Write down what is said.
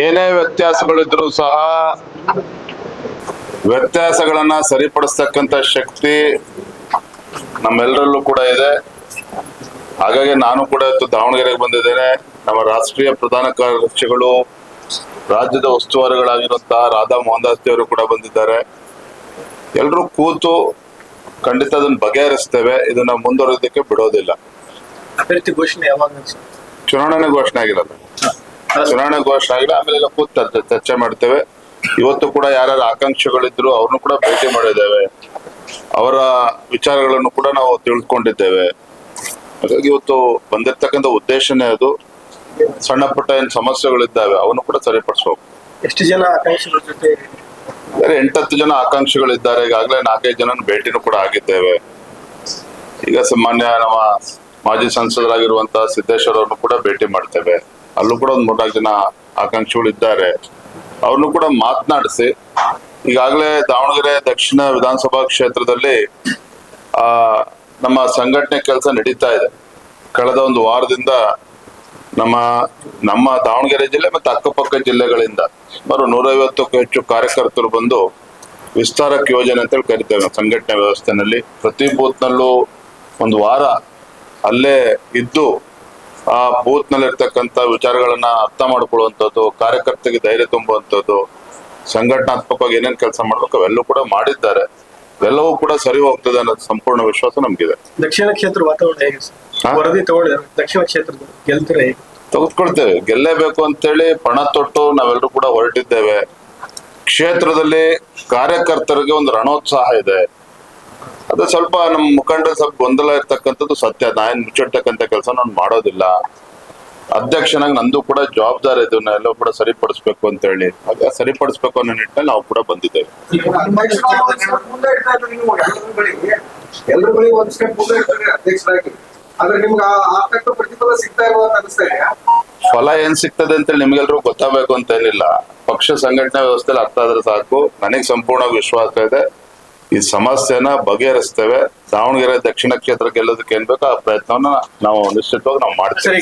ಏನೇ ವ್ಯತ್ಯಾಸಗಳಿದ್ರು ಸಹ ವ್ಯತ್ಯಾಸಗಳನ್ನ ಸರಿಪಡಿಸ್ತಕ್ಕಂಥ ಶಕ್ತಿ ನಮ್ಮೆಲ್ಲರಲ್ಲೂ ಕೂಡ ಇದೆ. ಹಾಗಾಗಿ ನಾನು ಕೂಡ ಇವತ್ತು ದಾವಣಗೆರೆಗೆ ಬಂದಿದ್ದೇನೆ. ನಮ್ಮ ರಾಷ್ಟ್ರೀಯ ಪ್ರಧಾನ ಕಾರ್ಯದರ್ಶಿಗಳು, ರಾಜ್ಯದ ಉಸ್ತುವಾರಿಗಳಾಗಿರುವಂತಹ ರಾಧಾ ಮೋಹನ್ ದಾಸ್ ಅವರು ಕೂಡ ಬಂದಿದ್ದಾರೆ. ಎಲ್ಲರೂ ಕೂತು ಖಂಡಿತ ಅದನ್ನ ಬಗೆಹರಿಸ್ತೇವೆ. ಇದನ್ನ ಮುಂದುವರಿಯೋದಕ್ಕೆ ಬಿಡೋದಿಲ್ಲ. ಅಭ್ಯರ್ಥಿ ಘೋಷಣೆ ಯಾವಾಗ? ಚುನಾವಣೆ ಘೋಷಣೆ ಆಗಿರಲ್ಲ. ಚುನಾವಣೆ ಘೋಷಣೆ ಆಗಿಲ್ಲ. ಆಮೇಲೆ ಎಲ್ಲ ಕೂತು ಚರ್ಚೆ ಮಾಡ್ತೇವೆ. ಇವತ್ತು ಕೂಡ ಯಾರ್ಯಾರು ಆಕಾಂಕ್ಷಿಗಳಿದ್ರು ಅವ್ರನ್ನು ಕೂಡ ಭೇಟಿ ಮಾಡಿದ್ದೇವೆ. ಅವರ ವಿಚಾರಗಳನ್ನು ಕೂಡ ನಾವು ತಿಳ್ಕೊಂಡಿದ್ದೇವೆ. ಹಾಗಾಗಿ ಇವತ್ತು ಬಂದಿರ್ತಕ್ಕಂಥ ಉದ್ದೇಶನೇ ಅದು. ಸಣ್ಣ ಪುಟ್ಟ ಏನ್ ಸಮಸ್ಯೆಗಳಿದ್ದಾವೆ ಅವನು ಕೂಡ ಸರಿಪಡಿಸ್ಬೇಕು. ಎಷ್ಟು ಜನ ಆಕಾಂಕ್ಷಿಗಳ ಜೊತೆ? 8-10 ಜನ ಆಕಾಂಕ್ಷಿಗಳಿದ್ದಾರೆ. ಈಗಾಗಲೇ 4-5 ಜನ ಭೇಟಿನೂ ಕೂಡ ಆಗಿದ್ದೇವೆ. ಈಗ ಸಾಮಾನ್ಯ ನಮ್ಮ ಮಾಜಿ ಸಂಸದರಾಗಿರುವಂತಹ ಸಿದ್ದೇಶ್ವರ ಅವ್ರನ್ನು ಕೂಡ ಭೇಟಿ ಮಾಡ್ತೇವೆ. ಅಲ್ಲೂ ಕೂಡ ಒಂದು 3-4 ಜನ ಆಕಾಂಕ್ಷಿಗಳು ಇದ್ದಾರೆ. ಅವ್ರನ್ನು ಕೂಡ ಮಾತನಾಡಿಸಿ, ಈಗಾಗಲೇ ದಾವಣಗೆರೆ ದಕ್ಷಿಣ ವಿಧಾನಸಭಾ ಕ್ಷೇತ್ರದಲ್ಲಿ ನಮ್ಮ ಸಂಘಟನೆ ಕೆಲಸ ನಡೀತಾ ಇದೆ. ಕಳೆದ ಒಂದು ವಾರದಿಂದ ನಮ್ಮ ದಾವಣಗೆರೆ ಜಿಲ್ಲೆ ಮತ್ತು ಅಕ್ಕಪಕ್ಕ ಜಿಲ್ಲೆಗಳಿಂದ ಸುಮಾರು 150ಕ್ಕೂ ಹೆಚ್ಚು ಕಾರ್ಯಕರ್ತರು ಬಂದು ವಿಸ್ತಾರಕ ಯೋಜನೆ ಅಂತೇಳಿ ಕರಿತೇವೆ ಸಂಘಟನೆ ವ್ಯವಸ್ಥೆನಲ್ಲಿ. ಪ್ರತಿ ಬೂತ್ನಲ್ಲೂ ಒಂದು ವಾರ ಅಲ್ಲೇ ಇದ್ದು ಆ ಬೂತ್ ನಲ್ಲಿ ಇರ್ತಕ್ಕಂಥ ವಿಚಾರಗಳನ್ನ ಅರ್ಥ ಮಾಡ್ಕೊಳ್ಳುವಂಥದ್ದು, ಕಾರ್ಯಕರ್ತರಿಗೆ ಧೈರ್ಯ ತುಂಬುವಂಥದ್ದು, ಸಂಘಟನಾತ್ಮಕವಾಗಿ ಏನೇನು ಕೆಲಸ ಮಾಡ್ಬೇಕು ಅವೆಲ್ಲವೂ ಕೂಡ ಮಾಡಿದ್ದಾರೆ. ಎಲ್ಲವೂ ಕೂಡ ಸರಿ ಹೋಗ್ತದೆ ಅನ್ನೋ ಸಂಪೂರ್ಣ ವಿಶ್ವಾಸ ನಮ್ಗಿದೆ. ದಕ್ಷಿಣ ಕ್ಷೇತ್ರ ವಾತಾವರಣ ಹೇಗೆ ವರದಿ ತಗೊಂಡಿದ್ದಾರೆ? ದಕ್ಷಿಣ ಕ್ಷೇತ್ರದ ಗೆಲ್ತಾರೆ? ತೆಗೆದುಕೊಳ್ತೇವೆ. ಗೆಲ್ಲೇಬೇಕು ಅಂತೇಳಿ ಪಣ ತೊಟ್ಟು ನಾವೆಲ್ಲರೂ ಕೂಡ ಹೊರಟಿದ್ದೇವೆ. ಕ್ಷೇತ್ರದಲ್ಲಿ ಕಾರ್ಯಕರ್ತರಿಗೆ ಒಂದು ರಣೋತ್ಸಾಹ ಇದೆ. ಅದು ಸ್ವಲ್ಪ ನಮ್ಮ ಮುಖಂಡರು ಸ್ವಲ್ಪ ಗೊಂದಲ ಇರ್ತಕ್ಕಂಥದ್ದು ಸತ್ಯ. ನಾನು ಮುಚ್ಚಿಡ್ತಕ್ಕಂಥ ಕೆಲಸ ನಾನು ಮಾಡೋದಿಲ್ಲ. ಅಧ್ಯಕ್ಷನಾಗಿ ನಂದು ಕೂಡ ಜವಾಬ್ದಾರಿ ಇದನ್ನ ಎಲ್ಲವೂ ಕೂಡ ಸರಿಪಡಿಸ್ಬೇಕು ಅಂತ ಹೇಳಿ, ಹಾಗೆ ಸರಿಪಡಿಸ್ಬೇಕು ಅನ್ನೋ ನಿಟ್ಟಿನಲ್ಲಿ ನಾವು ಕೂಡ ಬಂದಿದ್ದೇವೆ. ಎಲ್ಲರ ಬಳಿ ಒಂದ್ ಸ್ಟೆಪ್ ಮುಂದೆ ಇರ್ತಾರೆ ಅಧ್ಯಕ್ಷರಾಗಿ. ಆದ್ರೆ ನಿಮ್ಗೆ ಆ ತಕ್ಕ ಪ್ರತಿಫಲ ಸಿಗ್ತಾ ಇರುವ ಅನಿಸ್ತಾ ಇದೆಯಾ? ಫಲ ಏನ್ ಸಿಗ್ತದೆ ಅಂತೇಳಿ ನಿಮ್ಗೆಲ್ರೂ ಗೊತ್ತಾಗಬೇಕು ಅಂತ ಏನಿಲ್ಲ. ಪಕ್ಷ ಸಂಘಟನೆ ವ್ಯವಸ್ಥೆಯಲ್ಲಿ ಅರ್ಥ ಆದ್ರೆ ಸಾಕು. ನನಗೆ ಸಂಪೂರ್ಣ ವಿಶ್ವಾಸ ಇದೆ. ಈ ಸಮಸ್ಯೆನ ಬಗೆಹರಿಸ್ತೇವೆ. ದಾವಣಗೆರೆ ದಕ್ಷಿಣ ಕ್ಷೇತ್ರ ಗೆಲ್ಲೋದಕ್ಕೆ ಏನ್ ಬೇಕೋ ಆ ಪ್ರಯತ್ನವನ್ನ ನಾವು ನಿಶ್ಚಿತವಾಗಿ ನಾವು ಮಾಡ್ತೇವೆ.